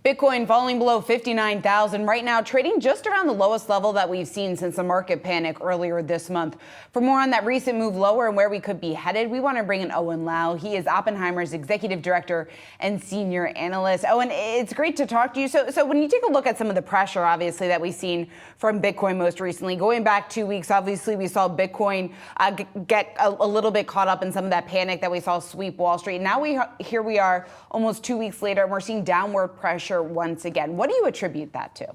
Bitcoin falling below 59,000 right now, trading just around the lowest level that we've seen since the market panic earlier this month. For more on that recent move lower and where we could be headed, we want to bring in Owen Lau. He is Oppenheimer's executive director and senior analyst. Owen, it's great to talk to you. So when you take a look at some of the pressure, obviously, that we've seen from Bitcoin most recently, going back 2 weeks, obviously, we saw Bitcoin get a little bit caught up in some of that panic that we saw sweep Wall Street. Now here we are almost 2 weeks later, and we're seeing downward pressure once again. What do you attribute that to?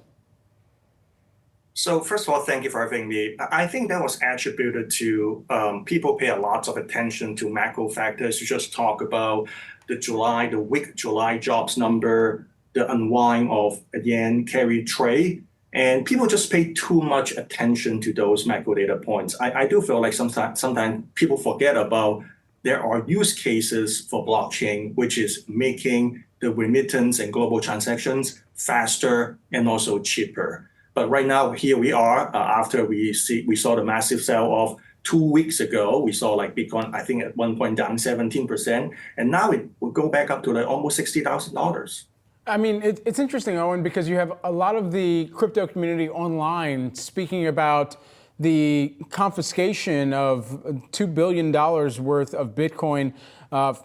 So first of all, thank you for having me. I think that was attributed to people pay a lot of attention to macro factors. You just talk about the weak July jobs number, the unwind of yen carry trade, and people just pay too much attention to those macro data points. I do feel like sometimes people forget about there are use cases for blockchain, which is making the remittance and global transactions faster and also cheaper. But right now, here we are, after we saw the massive sell-off 2 weeks ago. We saw like Bitcoin, I think at one point down 17%, and now it will go back up to like almost $60,000. I mean, it's interesting, Owen, because you have a lot of the crypto community online speaking about the confiscation of $2 billion worth of Bitcoin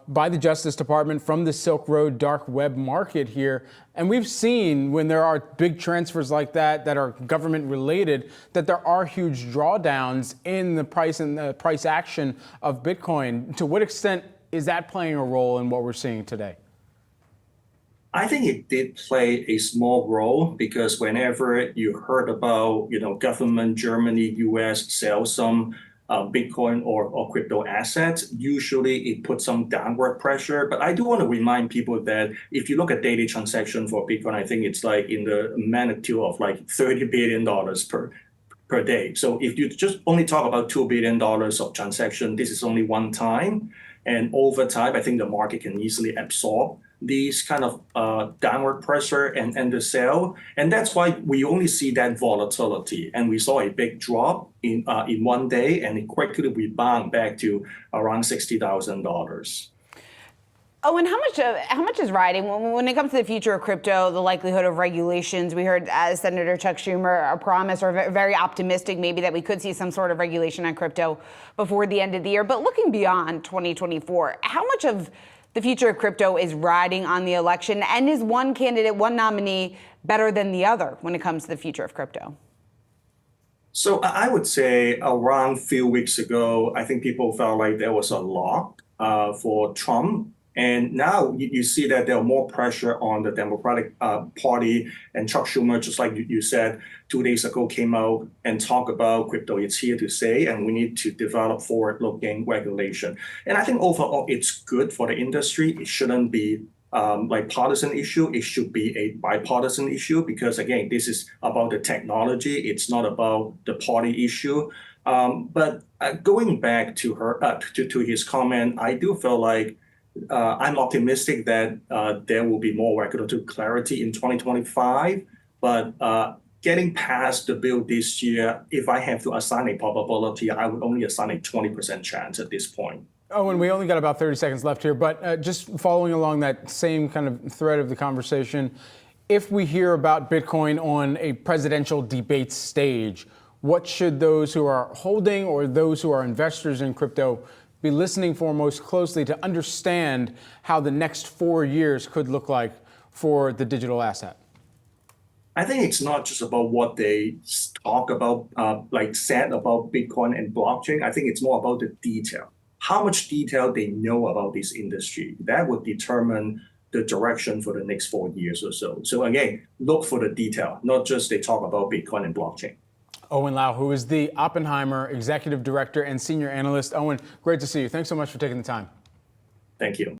by the Justice Department from the Silk Road dark web market here. And we've seen when there are big transfers like that are government related, that there are huge drawdowns in the price and the price action of Bitcoin. To what extent is that playing a role in what we're seeing today? I think it did play a small role because whenever you heard about, government, Germany, US sell some Bitcoin or crypto assets, usually it puts some downward pressure. But I do want to remind people that if you look at daily transaction for Bitcoin, I think it's like in the magnitude of like $30 billion per day. So if you just only talk about $2 billion of transaction, this is only one time. And over time, I think the market can easily absorb these kind of downward pressure and the sell. And that's why we only see that volatility. And we saw a big drop in one day, and it quickly rebound back to around $60,000. Owen, how much is riding when it comes to the future of crypto, the likelihood of regulations? We heard Senator Chuck Schumer a promise, or very optimistic maybe, that we could see some sort of regulation on crypto before the end of the year. But looking beyond 2024, how much of the future of crypto is riding on the election? And is one candidate, one nominee, better than the other when it comes to the future of crypto? So I would say around a few weeks ago, I think people felt like there was a lock for Trump. And now you see that there are more pressure on the Democratic Party, and Chuck Schumer, just like you said, 2 days ago came out and talked about crypto. It's here to stay, and we need to develop forward-looking regulation. And I think overall it's good for the industry. It shouldn't be like partisan issue. It should be a bipartisan issue because, again, this is about the technology. It's not about the party issue. But going back to his comment, I do feel like I'm optimistic that there will be more regulatory clarity in 2025, but getting past the bill this year, if I have to assign a probability, I would only assign a 20% chance at this point. Oh, and we only got about 30 seconds left here, but just following along that same kind of thread of the conversation, if we hear about Bitcoin on a presidential debate stage, what should those who are holding or those who are investors in crypto be listening for most closely to understand how the next 4 years could look like for the digital asset? I think it's not just about what they talk about, said about Bitcoin and blockchain. I think it's more about the detail. How much detail they know about this industry. That would determine the direction for the next 4 years or so. So again, look for the detail, not just they talk about Bitcoin and blockchain. Owen Lau, who is the Oppenheimer Executive Director and Senior Analyst. Owen, great to see you. Thanks so much for taking the time. Thank you.